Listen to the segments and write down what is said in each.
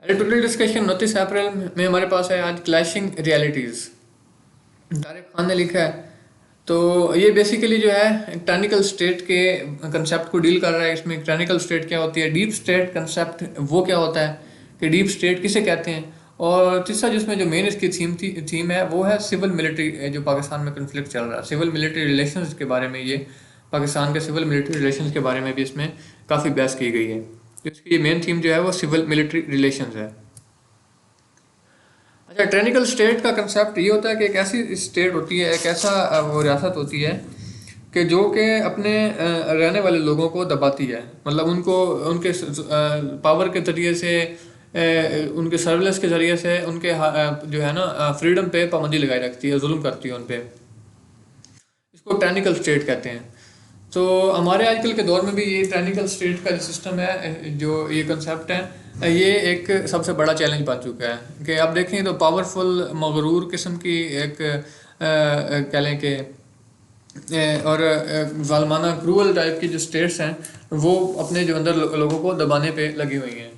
Editorial discussion 29 अप्रैल में हमारे पास है आज क्लैशिंग रियलिटीज़। तारिक खान ने लिखा है। तो ये बेसिकली जो है टेक्निकल स्टेट के कंसेप्ट को डील कर रहा है। इसमें टेक्निकल स्टेट क्या होती है, डीप स्टेट कंसेप्ट वो क्या होता है, कि डीप स्टेट किसे कहते हैं। और तीसरा जिसमें जो मेन इसकी थीम है वो है सिविल मिलिट्री, जो पाकिस्तान में कन्फ्लिक्ट चल रहा है, सिविल मिलिट्री रिलेशंस के बारे में। ये पाकिस्तान के सिविल मिलिट्री रिलेशंस के बारे में भी इसमें काफ़ी बहस की गई है। तो इसकी मेन थीम जो है वो सिविल मिलिट्री रिलेशंस है। अच्छा, ट्रेनिकल स्टेट का कंसेप्ट ये होता है कि एक ऐसी स्टेट होती है, एक ऐसा वो रियासत होती है कि जो कि अपने रहने वाले लोगों को दबाती है। मतलब उनको उनके पावर के ज़रिए से, उनके सर्विलेंस के ज़रिए से उनके जो है ना फ्रीडम पे पाबंदी लगाई रखती है, जुल्म करती है उन पे। इसको ट्रेनिकल स्टेट कहते हैं। तो हमारे आजकल के दौर में भी ये ट्रेनिकल स्टेट का जो सिस्टम है, जो ये कंसेप्ट है, ये एक सबसे बड़ा चैलेंज बन चुका है। कि आप देखें तो पावरफुल मगरूर किस्म की एक कह लें कि और जालमाना क्रूअल टाइप की जो स्टेट्स हैं, वो अपने जो अंदर लोगों को दबाने पे लगी हुई हैं।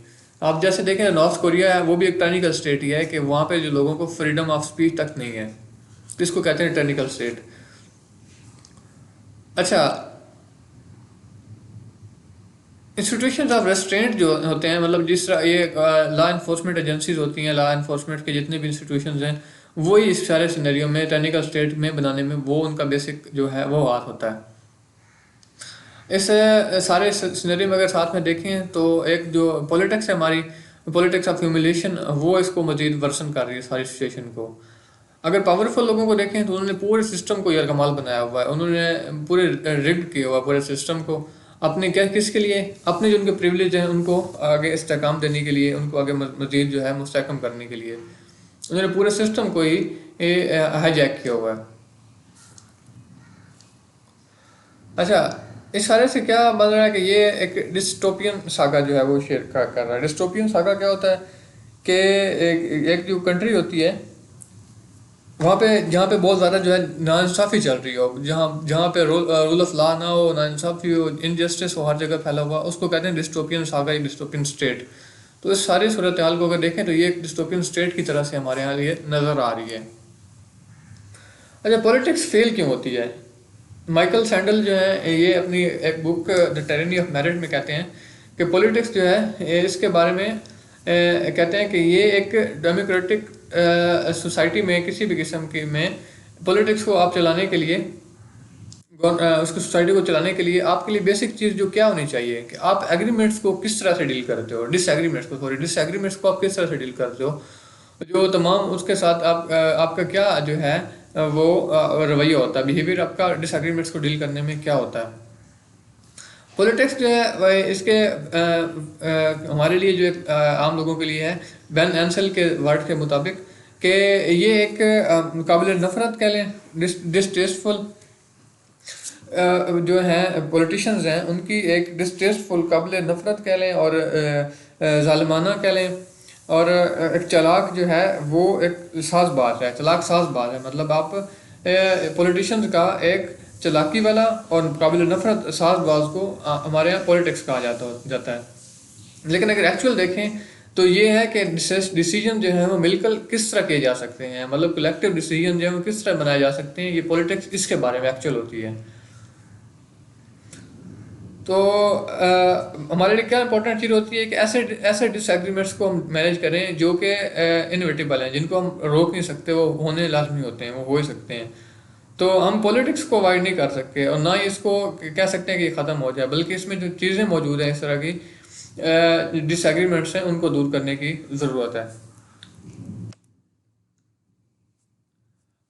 आप जैसे देखें नॉर्थ कोरिया है, वो भी एक टेक्निकल स्टेट ही है कि वहाँ पे जो लोगों को फ्रीडम ऑफ स्पीच तक नहीं है। इसको कहते हैं टेक्निकल स्टेट। अच्छा, इंस्टीट्यूशन ऑफ रेस्ट्रेंट जो होते हैं, मतलब जिस तरह ये लॉ इन्फोर्समेंट एजेंसीज होती हैं, लॉ इन्फोर्समेंट के जितने भी इंस्टीट्यूशन हैं, वही इस सारे सिनेरियो में टेक्निकल स्टेट में बनाने में वो उनका बेसिक जो है वो हाथ होता है। इस सारे सिनेरियो में अगर साथ में देखें तो एक जो पॉलिटिक्स है हमारी, पॉलिटिक्स ऑफ ह्यूमिलेशन, वो इसको मजीद वर्सन कर रही है सारी सिचुएशन को। अगर पावरफुल लोगों को देखें तो उन्होंने पूरे सिस्टम को यरकमाल बनाया हुआ है, उन्होंने पूरे रिग्ड किया हुआ पूरे सिस्टम को। अपने क्या किसके लिए, अपने जो उनके प्रिविलेज हैं उनको आगे इस्तेकाम देने के लिए, उनको आगे मजीद जो है मुस्तकम करने के लिए उन्होंने पूरे सिस्टम को ही हाईजैक किया हुआ है। अच्छा, इस सारे से क्या बन रहा है कि ये एक डिस्टोपियन सागा जो है वो शेयर कर रहा है। डिस्टोपियन सागा क्या होता है कि एक जो कंट्री होती है वहाँ पे, जहाँ पे बहुत ज़्यादा जो है नाइंसाफ़ी चल रही हो, जहाँ जहाँ पे रूल ऑफ लॉ ना हो, नाइंसाफ़ी हो, इनजस्टिस हो, हर जगह फैला हुआ, उसको कहते हैं डिस्टोपियन सागा, डिस्टोपियन स्टेट। तो इस सारी सूरत हाल को अगर देखें तो ये एक डिस्टोपियन स्टेट की तरह से हमारे यहाँ ये नज़र आ रही है। अच्छा, पॉलिटिक्स फेल क्यों होती है? माइकल सैंडल जो है ये अपनी एक book the tyranny of merit में कहते हैं कि पॉलिटिक्स जो है इसके बारे में कहते हैं कि ये एक डेमोक्रेटिक सोसाइटी में, किसी भी किस्म की में पॉलिटिक्स को आप चलाने के लिए, उसको सोसाइटी को चलाने के लिए आपके लिए बेसिक चीज़ जो क्या होनी चाहिए कि आप एग्रीमेंट्स को किस तरह से डील करते हो, डिसएग्रीमेंट्स को आप किस तरह से डील करते हो, जो तमाम उसके साथ आपका क्या जो है वो रवैया होता है, बिहेवियर आपका डिसएग्रीमेंट्स को डील करने में क्या होता है। पॉलिटिक्स जो है वह इसके हमारे लिए जो एक आम लोगों के लिए है, बेन एंसल के वर्ड के मुताबिक, कि ये एक काबिल नफ़रत कह लें, डिस्टेस्टफुल जो हैं पॉलिटिशियंस हैं उनकी एक डिस्टेस्टफुल काबिल नफ़रत कह लें, और ज़ालिमाना कह लें, और एक चालाक जो है वो एक साजबाज है, चालाक साजबाज है। मतलब आप पॉलिटिशियंस का एक चालाकी वाला और काबिल नफ़रत साजबाज को हमारे यहाँ पॉलिटिक्स कहा जाता है। लेकिन अगर एक्चुअल देखें तो ये है कि डिसीजन जो है वो मिलकर किस तरह किए जा सकते हैं, मतलब कलेक्टिव डिसीजन जो है वो किस तरह बनाए जा सकते हैं, ये पॉलिटिक्स इसके बारे में एक्चुअल होती है। तो हमारे लिए क्या इंपॉर्टेंट चीज़ होती है कि ऐसे ऐसे डिसएग्रीमेंट्स को हम मैनेज करें जो कि इनविटेबल हैं, जिनको हम रोक नहीं सकते, वो होने लाजमी होते हैं, वो हो ही सकते हैं। तो हम पॉलिटिक्स को अवॉइड नहीं कर सकते और ना ही इसको कह सकते हैं कि ख़त्म हो जाए, बल्कि इसमें जो चीज़ें मौजूद हैं इस तरह की डिसएग्रीमेंट्स हैं, उनको दूर करने की ज़रूरत है।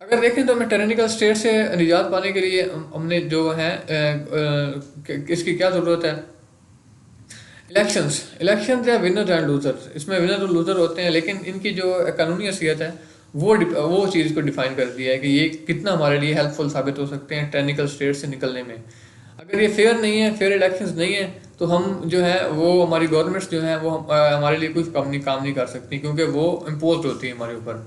अगर देखें तो हमें टेक्निकल स्टेट से निजात पाने के लिए हमने जो है इसकी क्या ज़रूरत है, इलेक्शंस इलेक्शंस या विनर एंड लूजर्स, इसमें विनर और लूजर होते हैं, लेकिन इनकी जो कानूनी हैसियत है वो चीज़ को डिफाइन करती है कि ये कितना हमारे लिए हेल्पफुल साबित हो सकते हैं टेक्निकल स्टेट से निकलने में। अगर ये फेयर नहीं है, फेयर इलेक्शंस नहीं है, तो हम जो है वो हमारी गवर्नमेंट्स जो है वो हमारे लिए कुछ काम नहीं कर सकती, क्योंकि वो इम्पोज होती है हमारे ऊपर।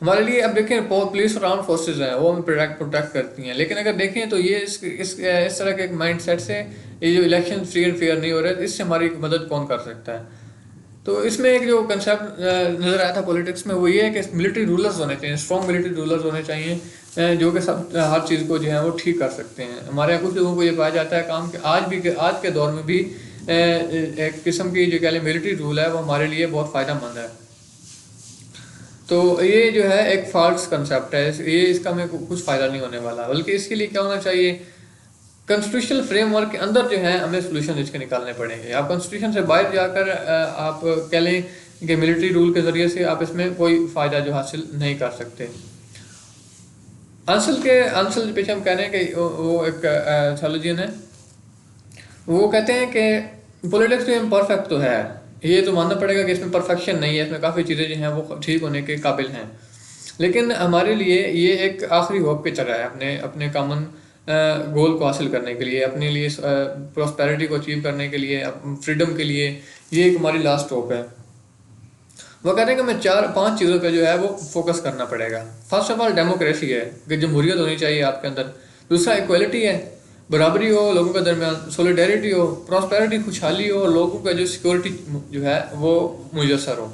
हमारे लिए अब देखें पुलिस और आर्म फोर्सेज हैं, वो हमें प्रोटेक्ट करती हैं, लेकिन अगर देखें तो ये इस तरह के एक माइंड सेट से ये जो इलेक्शन फ्री एंड फेयर नहीं हो रहा है, इससे हमारी मदद कौन कर सकता है? तो इसमें एक जो कंसेप्ट नज़र आया था पॉलिटिक्स में वो ये है कि मिलिट्री रूलर्स होने चाहिए, स्ट्रॉन्ग मिलिट्री रूलर्स होने चाहिए, जो कि सब हर चीज़ को जो है वो ठीक कर सकते हैं। हमारे यहाँ कुछ लोगों को ये पाया जाता है काम कि आज के दौर में भी एक किस्म की जो कह लें मिलिट्री रूल है वो हमारे लिए बहुत फ़ायदेमंद है। तो ये जो है एक फॉल्स कंसेप्ट है, ये इसका हमें कुछ फ़ायदा नहीं होने वाला, बल्कि इसके लिए क्या होना चाहिए, कॉन्स्टिट्यूशनल फ्रेमवर्क के अंदर जो है हमें सोल्यूशन इसके निकालने पड़ेंगे। आप कॉन्स्टिट्यूशन से बाहर जाकर आप कह लें कि मिलिट्री रूल के ज़रिए से आप इसमें कोई फ़ायदा जो हासिल नहीं कर सकते। आंसल के पीछे हम कह रहे हैं कि वो एक थियोलॉजियन है, वो कहते हैं कि पॉलिटिक्स में परफेक्ट तो है, ये तो मानना पड़ेगा कि इसमें परफेक्शन नहीं है, इसमें काफ़ी चीज़ें जो हैं वो ठीक होने के काबिल हैं, लेकिन हमारे लिए ये एक आखिरी होप की तरह है अपने अपने कॉमन गोल को हासिल करने के लिए, अपने लिए प्रॉस्पेरिटी को अचीव करने के लिए, फ्रीडम के लिए, ये एक हमारी लास्ट होप है। वो कहते हैं कि हमें 4-5 चीज़ों पे जो है वो फोकस करना पड़ेगा। फर्स्ट ऑफ ऑल डेमोक्रेसी है कि जमहूरियत होनी चाहिए आपके अंदर। दूसरा इक्वलिटी है, बराबरी हो लोगों के दरमियान, सोलिडेरिटी हो, प्रॉस्पेरिटी खुशहाली हो, और लोगों का जो सिक्योरिटी जो है वो मुयसर हो।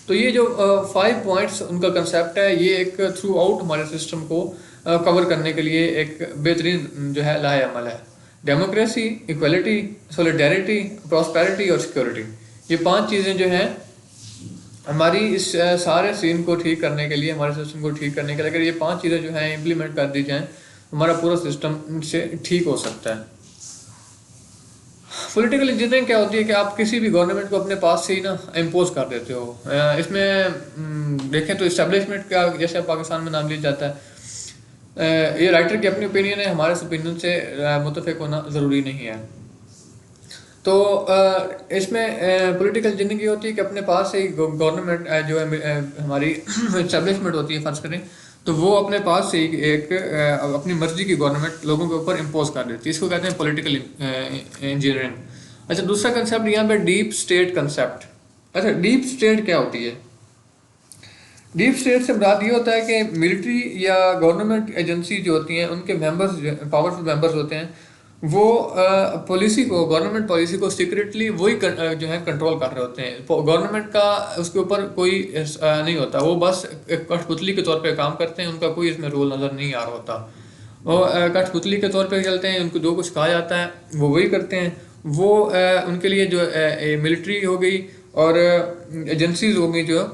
तो ये जो 5 पॉइंट्स उनका कंसेप्ट है, ये एक थ्रू आउट हमारे सिस्टम को कवर करने के लिए एक बेहतरीन जो है लाहे अमल है। डेमोक्रेसी, इक्वलिटी, सोलिडेरिटी, प्रॉस्पेरिटी और सिक्योरिटी, ये 5 चीज़ें जो हैं हमारी इस सारे सीन को ठीक करने के लिए, हमारे सिस्टम को ठीक करने के लिए अगर ये 5 चीज़ें जो हैं इम्प्लीमेंट कर दी जाएँ, हमारा पूरा सिस्टम से ठीक हो सकता है। पॉलिटिकल इंजीनियरिंग क्या होती है कि आप किसी भी गवर्नमेंट को अपने पास से ही ना इम्पोज कर देते हो। इसमें देखें तो इस्टेब्लिशमेंट का जैसे पाकिस्तान में नाम लिया जाता है, ये राइटर की अपनी ओपिनियन है, हमारे ओपिनियन से मुतफिक होना ज़रूरी नहीं है। तो इसमें पॉलिटिकल इंजीनियरिंग ये होती है कि अपने पास से गवर्नमेंट जो है हमारी इस्टेब्लिशमेंट होती है फ़र्ज़ करें, तो वो अपने पास से एक अपनी मर्जी की गवर्नमेंट लोगों के ऊपर इम्पोज कर देती है, इसको कहते हैं पॉलिटिकल इंजीनियरिंग। अच्छा, दूसरा कंसेप्ट यहाँ पे डीप स्टेट कंसेप्ट। अच्छा, डीप स्टेट क्या होती है? डीप स्टेट से मुराद ये होता है कि मिलिट्री या गवर्नमेंट एजेंसी जो होती हैं उनके मेंबर्स, पावरफुल मेंबर्स होते हैं, वो पॉलिसी को, गवर्नमेंट पॉलिसी को सीक्रेटली वही जो है कंट्रोल कर रहे होते हैं। गवर्नमेंट का उसके ऊपर कोई नहीं होता, वो बस एक कठपुतली के तौर पे काम करते हैं, उनका कोई इसमें रोल नज़र नहीं आ रहा होता। वो कठपुतली के तौर पे चलते हैं, उनको जो कुछ कहा जाता है वो वही करते हैं। वो उनके लिए जो मिलिट्री हो गई और एजेंसीज हो गई, जो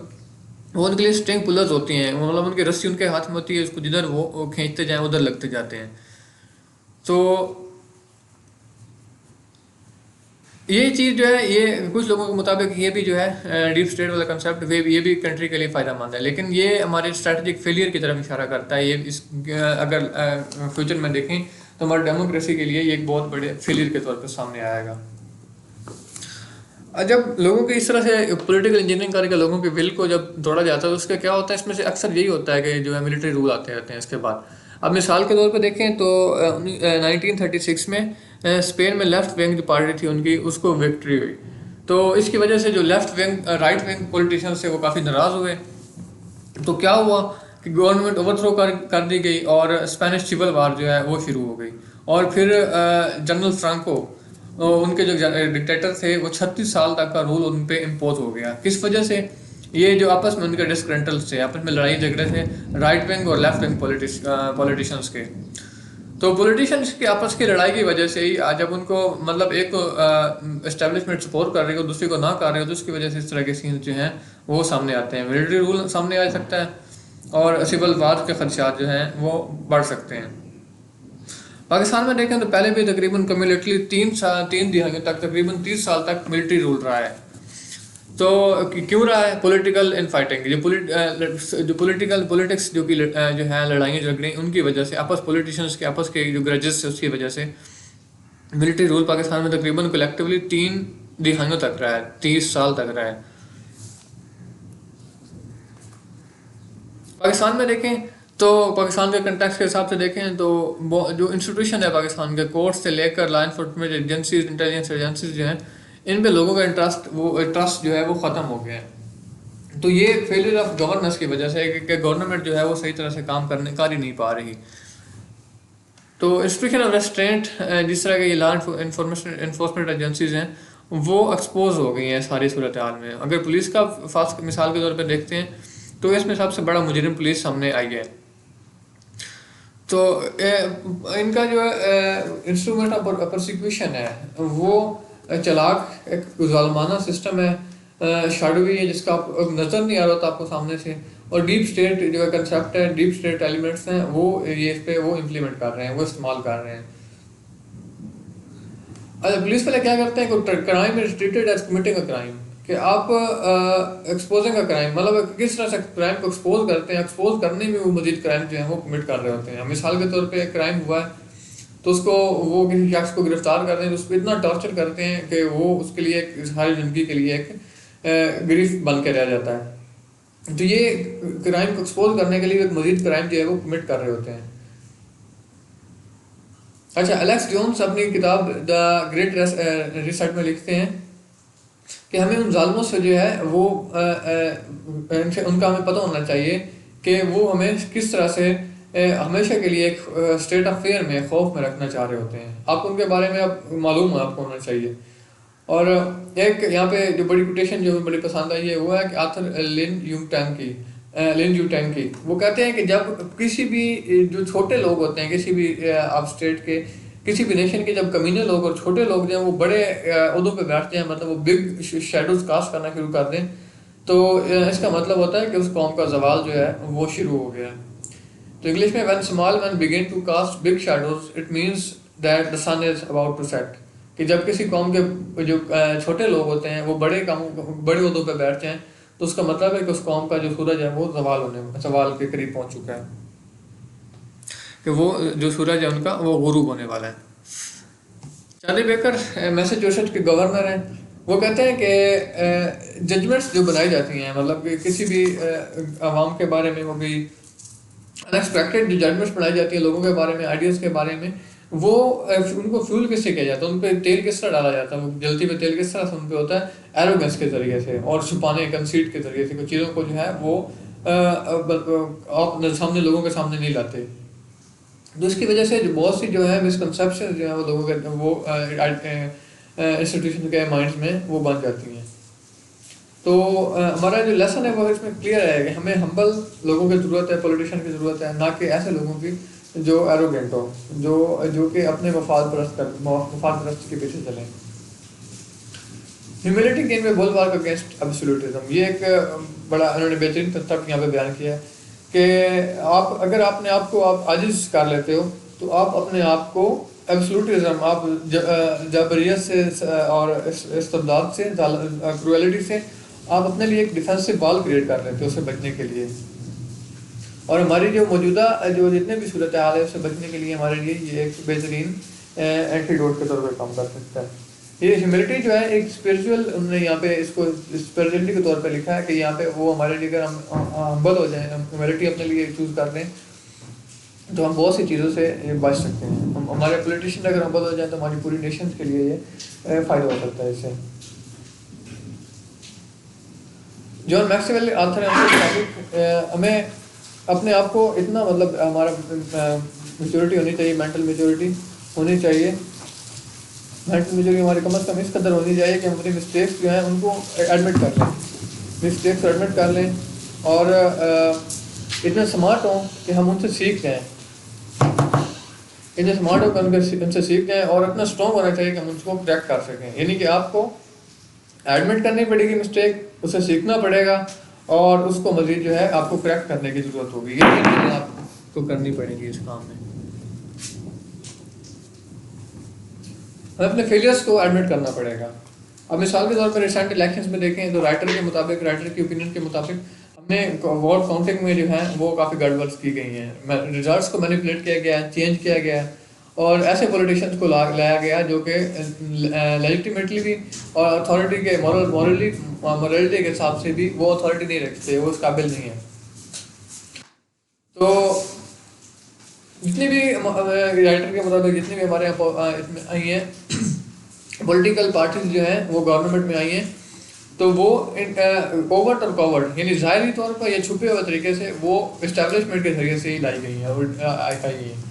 वो उनके लिए स्ट्रिंग पुलर्स होती हैं, मतलब उनकी रस्सी उनके हाथ में होती है, उसको जिधर वो खींचते जाएं उधर लगते जाते हैं। तो ये चीज़ जो है, ये कुछ लोगों के मुताबिक ये भी जो है डीप स्टेट वाला कंसेप्ट ये भी कंट्री के लिए फ़ायदेमंद है, लेकिन ये हमारे स्ट्रेटजिक फेलियर की तरफ इशारा करता है। ये इस अगर फ्यूचर में देखें तो हमारे डेमोक्रेसी के लिए ये एक बहुत बड़े फेलियर के तौर पर सामने आएगा। जब लोगों की इस तरह से पॉलिटिकल इंजीनियरिंग करके लोगों के विल को जब तोड़ा जाता है तो उसका क्या होता है, इसमें से अक्सर यही होता है कि जो है मिलिट्री रूल आते रहते हैं इसके बाद। अब मिसाल के तौर पे देखें तो 1936 में स्पेन में लेफ्ट विंग जो पार्टी थी उनकी, उसको विक्ट्री हुई। तो इसकी वजह से जो left wing right wing politicians थे वो काफ़ी नाराज़ हुए। तो क्या हुआ कि गवर्नमेंट ओवरथ्रो कर दी गई और स्पेनिश सिविल वार जो है वो शुरू हो गई। और फिर जनरल फ्रांको, उनके जो डिक्टेटर थे, वो 36 साल तक का रूल उन पे इम्पोज हो गया। किस वजह से? ये जो आपस में उनके डिस्करेंटल्स थे, आपस में लड़ाई झगड़े थे राइट विंग और लेफ्ट विंग पॉलिटिशियंस के। तो पॉलिटिशियंस की आपस की लड़ाई की वजह से ही आज जब उनको मतलब एक तो एस्टेब्लिशमेंट सपोर्ट कर रही हो, दूसरी को ना कर रही हो, तो उसकी वजह से इस तरह के सीन जो हैं वो सामने आते हैं। मिलिट्री रूल सामने आ सकता है और सिविल वार के खदशात जो हैं वो बढ़ सकते हैं। पाकिस्तान में देखें तो पहले भी तकरीबन कम्युलेटली 3 दिहाइयों तक, तकरीबन 30 साल तक मिलिट्री रूल रहा है। तो क्यों रहा है? पॉलिटिकल इनफाइटिंग, जो पॉलिटिक्स जो है लड़ाइयाँ झगड़े, उनकी वजह से पॉलिटिशियंस के आपस के जो ग्रजेस है उसकी वजह से मिलिट्री रूल पाकिस्तान में तकरीबन कलेक्टिवली 3 दिहाइयों तक रहा है, 30 साल तक रहा है। पाकिस्तान में देखें तो पाकिस्तान के कंटेक्स्ट के हिसाब से देखें तो जो इंस्टीट्यूशन है पाकिस्तान के, कोर्ट से लेकर law enforcement agencies, intelligence agencies जो हैं, इन पे लोगों का ट्रस्ट जो है वो ख़त्म हो गया है। तो ये फेलियर ऑफ गवर्नेंस की वजह से है कि गवर्नमेंट जो है वो सही तरह से काम कर ही नहीं पा रही। तो इंस्टीट्यूशन ऑफ रेस्ट्रेंट, जिस तरह के ये लॉ इन्फोर्समेंट एजेंसीज हैं, वो एक्सपोज हो गई हैं सारी सूरत हाल में। अगर पुलिस का फास्ट मिसाल के तौर पे देखते हैं तो इसमें सबसे बड़ा मुजरिम पुलिस सामने आई है। तो इनका जो इंस्ट्रूमेंट ऑफ प्रोसिक्यूशन है वो चालाक एक जालमाना सिस्टम है, शाडोवी है जिसका अब नज़र नहीं आ रहा था आपको सामने से, और डीप स्टेट जो कंसेप्ट है, डीप स्टेट एलिमेंट्स हैं वो ये इस पे वो इम्प्लीमेंट कर रहे हैं, वो इस्तेमाल कर रहे हैं। अच्छा, पुलिस वाले क्या करते हैं, crime is treated as committing a crime, कि आप एक्सपोजिंग अ क्राइम, मतलब किस तरह से क्राइम को एक्सपोज करते हैं, एक्सपोज करने में वो मजीद क्राइम जो है वो कमिट कर रहे होते हैं। मिसाल के तौर पे एक क्राइम हुआ है तो उसको वो किसी शख्स को गिरफ्तार करते हैं तो उसको इतना टॉर्चर करते हैं कि वो उसके लिए सारी ज़िंदगी के लिए एक ग्रीफ बन के रह जाता है। तो ये क्राइम को एक्सपोज करने के लिए एक मजीद क्राइम जो है वो कमिट कर रहे होते हैं। अच्छा, एलेक्स जोन्स अपनी किताब द ग्रेट रिसेट में लिखते हैं कि हमें उन जालिमों से जो है वो उनका हमें पता होना चाहिए कि वो हमें किस तरह से हमेशा के लिए एक स्टेट ऑफ फेयर में, खौफ में रखना चाह रहे होते हैं। आपको उनके बारे में अब मालूम है, आपको होना चाहिए। और एक यहाँ पे जो बड़ी कोटेशन जो बड़ी पसंद आई है वो है कि आर्थर लिन यू टैंग की, वो कहते हैं कि जब किसी भी जो छोटे लोग होते हैं, किसी भी आप स्टेट के, किसी भी नेशन के, जब कमीने लोग और छोटे लोग जो हैं वो बड़े ओहदों पे बैठते हैं, मतलब वो बिग शेडोज कास्ट करना शुरू कर दें, तो इसका मतलब होता है कि उस कौम का जवाल जो है वो शुरू हो गया। तो इंग्लिश में when small man begin to cast big shadows it means that the sun is about to set, कि जब किसी कौम के जो छोटे लोग होते हैं वो बड़े ओहदों पे बैठ जाएं तो उसका मतलब है कि उस कौम का जो सूरज है वो जवाल के करीब पहुंच चुका है, कि वो जो सूरज है उनका वो गुरूब होने वाला है। चार्ली बेकर मैसाचुसेट्स के गवर्नर हैं, वो कहते हैं कि जजमेंट्स जो बनाई जाती हैं, मतलब कि किसी भी आवाम के बारे में, वो भी अनएक्सपेक्टेड जो जजमेंट्स बनाई जाती हैं लोगों के बारे में, आइडियाज़ के बारे में, वो उनको फ्यूल किससे किया जाता है, उन पर तेल किस तरह डाला जाता है, वो जलती पे तेल किस तरह से उन पर होता है, एरोगेंस के ज़रिए से और छुपाने कंसीट के ज़रिए से, कुछ चीज़ों को जो है वो आप सामने लोगों के सामने नहीं लाते। तो इसकी वजह से बहुत सी जो है मिसकंसेप्शन जो है वो लोगों के वो इंस्टीट्यूशन के माइंड्स में वो बन जाती हैं। तो हमारा जो लेसन है वो इसमें क्लियर है कि हमें हम्बल लोगों की ज़रूरत है, पॉलिटिशियन की ज़रूरत है, ना कि ऐसे लोगों की जो एरोगेंट हो, जो कि अपने मफाद परस्त के पीछे चलें। ह्यूमिलिटी गेन में बोलबाग अगेंस्ट एब्सोल्यूटिज्म, ये एक बड़ा उन्होंने बेहतरीन कंसेप्ट यहाँ पे बयान किया है कि आप अगर अपने आप को आप आजिज़ कर लेते हो तो आप अपने आप को एब्सोल्यूटिज्म, आप जबरियत से और इस्तेबदाद से, क्रूएलिटी से आप अपने लिए एक डिफेंसिव वॉल क्रिएट कर लेते हो उससे बचने के लिए। और हमारी जो मौजूदा जो जितने भी सूरत हाल है उससे बचने के लिए हमारे लिए ये एक बेहतरीन एंटीडोट के तौर पर काम कर सकता है। ये ह्यूमिलिटी जो है एक स्पिरिचुअल, उन्होंने यहाँ पे इसको स्पिरिचुअलिटी के तौर पे लिखा है कि यहाँ पे वो हमारे लिए, अगर हम हम्बल हो जाएं, हम ह्यूमिलिटी अपने लिए चूज़ कर लें तो हम बहुत सी चीज़ों से बच सकते हैं। हम हमारे पॉलिटिशियन अगर हम्बल हो जाए तो हमारी पूरी नेशन के लिए ये फ़ायदा हो सकता है इससे। जॉन मैक्सवेल आथर है, हमें अपने आप को इतना, मतलब हमारा मेच्योरिटी होनी चाहिए, मेंटल मेच्योरिटी होनी चाहिए, मेंटल मेच्योरिटी हमारी कम से कम इस कदर होनी चाहिए कि हम अपनी मिस्टेक्स जो हैं उनको एडमिट कर लें, मिस्टेक्स को एडमिट कर लें और इतने स्मार्ट हों कि हम उनसे सीख जाएँ, इतने स्मार्ट हो कि उनसे सीख जाएँ, और इतना स्ट्रॉन्ग होना चाहिए कि हम उनको करेक्ट कर सकें। यानी कि आपको एडमिट करनी पड़ेगी मिस्टेक, उससे सीखना पड़ेगा और उसको मज़ीद जो है आपको करेक्ट करने की ज़रूरत होगी। ये तीन चीज़ें आपको करनी पड़ेंगी इस काम में। हमें अपने फेलियर्स को एडमिट करना पड़ेगा। अब मिसाल के तौर पर रिसेंट इलेक्शंस में देखें तो राइटर की ओपिनियन के मुताबिक हमने वोट काउंटिंग में जो है वो काफ़ी गड़बड़ की गई हैं, रिजल्ट्स को मैनिपुलेट किया गया है, चेंज किया गया है, और ऐसे पॉलिटिशियंस को लाया गया जो कि लेजिटिमेटली भी और अथॉरिटी के मॉरलिटी के हिसाब से भी वो अथॉरिटी नहीं रखते, वो उस काबिल नहीं है। तो जितनी भी राइटर के मुताबिक जितनी भी हमारे यहाँ इसमें आई हैं पॉलिटिकल पार्टीज जो हैं वो गवर्नमेंट में आई हैं, तो वो ओवर्ट और कवर्ट यानी ज़ाहिरी तौर पर या छुपे हुए तरीके से वो इस्टेब्लिशमेंट के जरिए से ही लाई गई हैं और आई हैं।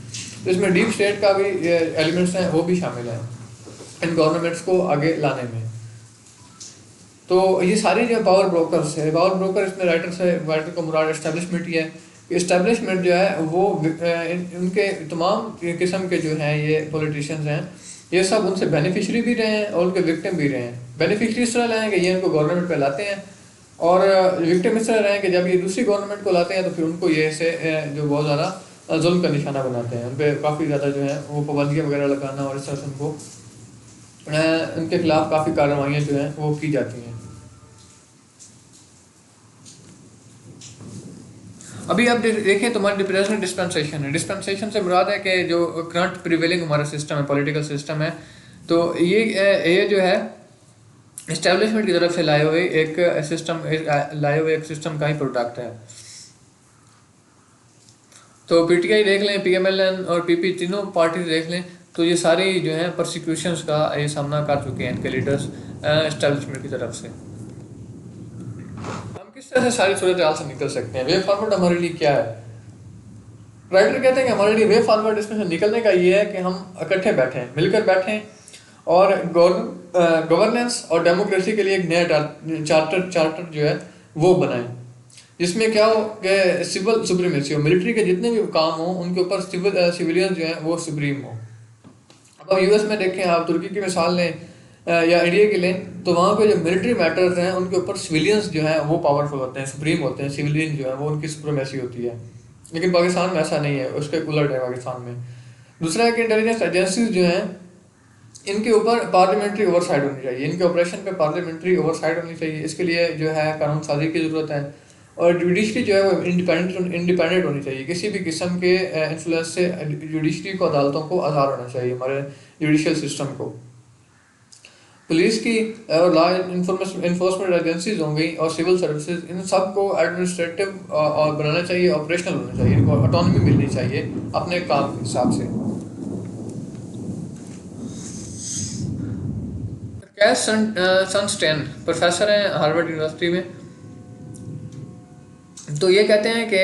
तो इसमें डीप स्टेट का भी एलिमेंट्स हैं, वो भी शामिल हैं इन गवर्नमेंट्स को आगे लाने में। तो ये सारे जो पावर ब्रोकर्स है, पावर ब्रोकर इसमें राइटर का मुराद एस्टेब्लिशमेंट ही है। इस्टेब्लिशमेंट जो है वो उनके तमाम किस्म के जो हैं ये पॉलिटिशियंस हैं, ये सब उनसे बेनिफिशरी भी रहे हैं और उनके विक्टिम भी रहे हैं। बेनिफिशरी इस तरह रहे हैं कि ये इनको गवर्नमेंट पे लाते हैं, और विक्टिम इस तरह रहे हैं कि जब ये दूसरी गवर्नमेंट को लाते हैं तो फिर उनको ये से जो बहुत ज़्यादा जुल्म का निशाना बनाते हैं, उन पर काफ़ी ज़्यादा जो है वो पाबंदियाँ वगैरह लगाना, और इस तरह से उनको उनके खिलाफ काफ़ी कार्रवाइयाँ जो हैं वो की जाती हैं। अभी आप देखें तो हमारी प्रेजेंट डिस्पेंसेशन है, डिस्पेंसेशन से मुराद है कि जो करंट प्रिवेलिंग हमारा सिस्टम है, पॉलिटिकल सिस्टम है, तो ये जो है इस्टेब्लिशमेंट की तरफ से लाए हुए एक सिस्टम का ही प्रोडक्ट है। तो पीटीआई देख लें, पीएमएलएन और पीपी तीनों पार्टीज देख लें, तो ये सारी जो है प्रोसिक्यूशंस का ये सामना कर चुके हैं इनके लीडर्स इस्टेब्लिशमेंट की तरफ से। हम किस तरह से सारी सूरत हाल से निकल सकते हैं? वे फॉरवर्ड हमारे लिए क्या है? राइटर कहते हैं कि हमारे लिए वे फॉरवर्ड इसमें से निकलने का ये है कि हम इकट्ठे बैठें, मिलकर बैठें, और गवर्नेंस और डेमोक्रेसी के लिए एक नया चार्टर जो है वो बनाएं, जिसमें क्या हो कि सिविल सुप्रीमेसी हो, मिलिट्री के जितने भी काम हो उनके ऊपर सिविलियन जो है वो सुप्रीम हो। अब यूएस में देखें, आप तुर्की की मिसाल लें या इंडिया की लें, तो वहाँ पे जो मिलिट्री मैटर्स हैं उनके ऊपर सिविलियंस जो हैं वो पावरफुल होते हैं, सुप्रीम होते हैं, सिविलियन जो है वो उनकी सुप्रीमेसी होती है। लेकिन पाकिस्तान में ऐसा नहीं है, उसके उलट है पाकिस्तान में। दूसरा है कि इंटेलिजेंस एजेंसीज जो हैं इनके ऊपर पार्लियामेंट्री ओवरसाइड होनी चाहिए, इनके ऑपरेशन पे पार्लियामेंट्री ओवरसाइड होनी चाहिए। इसके लिए जो है कानून साजी की ज़रूरत है, और जुडिशरी जो है वो इंडिपेंडेंट होनी चाहिए, किसी भी किस्म के इन्फ्लुएंस से जुडिशरी को, अदालतों को आज़ाद होना चाहिए, हमारे जुडिशियल सिस्टम को। पुलिस की और लॉ इन्फोर्समेंट एजेंसीज होंगी और सिविल सर्विसेज, इन सब को एडमिनिस्ट्रेटिव और बनाना चाहिए, ऑपरेशनल होना चाहिए, इनको ऑटोनॉमी मिलनी चाहिए अपने काम के हिसाब से। कैस सनस्टेन प्रोफेसर हैं हार्वर्ड यूनिवर्सिटी में, तो ये कहते हैं कि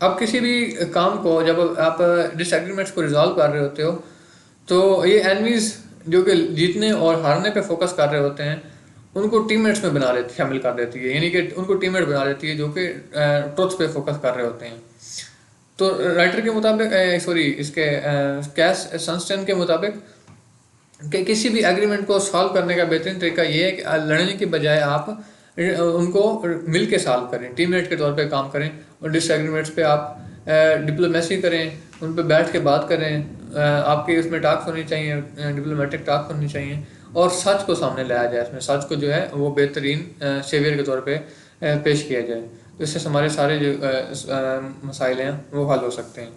अब किसी भी काम को जब आप डिसएग्रीमेंट्स को रिजॉल्व कर रहे होते हो, तो ये एनमीज जो कि जीतने और हारने पे फोकस कर रहे होते हैं उनको टीममेट्स में शामिल कर देती है, यानी कि उनको टीममेट बना देती है जो कि ट्रुथ पे फोकस कर रहे होते हैं। तो राइटर के मुताबिक इसके कैस सनस्टेन के मुताबिक कि किसी भी एग्रीमेंट को सॉल्व करने का बेहतरीन तरीका ये है कि लड़ने की बजाय आप उनको मिल के सॉल्व करें, टीममेट के तौर पे काम करें, और डिसएग्रीमेंट्स पे आप डिप्लोमेसी करें, उन पे बैठ के बात करें, आपके उसमें टास्क होनी चाहिए, डिप्लोमेटिक टास्क होनी चाहिए, और सच को सामने लाया जाए, इसमें सच को जो है वो बेहतरीन सेवियर के तौर पे पेश किया जाए। तो इससे हमारे सारे जो मसाइल हैं वो हल हो सकते हैं।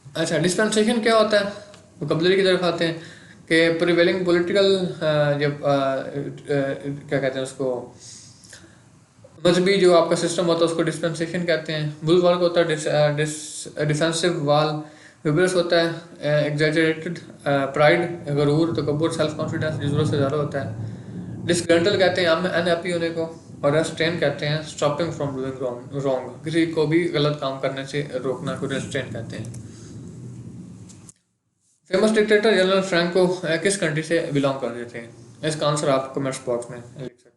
अच्छा, डिस्पेंसेशन क्या होता है? वोकैबुलरी की तरफ आते हैं कि प्रिवेलिंग पॉलिटिकल जब क्या कहते हैं उसको, मजहबी जो आपका सिस्टम होता है उसको डिस्पेंसेशन कहते हैं। बुल वर्क होता है डिफेंसिव वाल, विब्रस होता है एग्जैजरेटेड प्राइड, गरूर, तकब्बुर, सेल्फ कॉन्फिडेंस जरूरत से ज़्यादा होता है। डिसग्रंटल कहते हैं अनहैप्पी होने को, और रेस्ट्रेन कहते हैं स्टॉपिंग फ्रॉम डूइंग रॉन्ग, किसी को भी गलत काम करने से रोकना को रेस्ट्रेन कहते हैं। फेमस डिक्टेटर जनरल फ्रैंको किस कंट्री से बिलोंग करते थे? इसका आंसर आप कमेंट्स बॉक्स में लिख सकते हैं।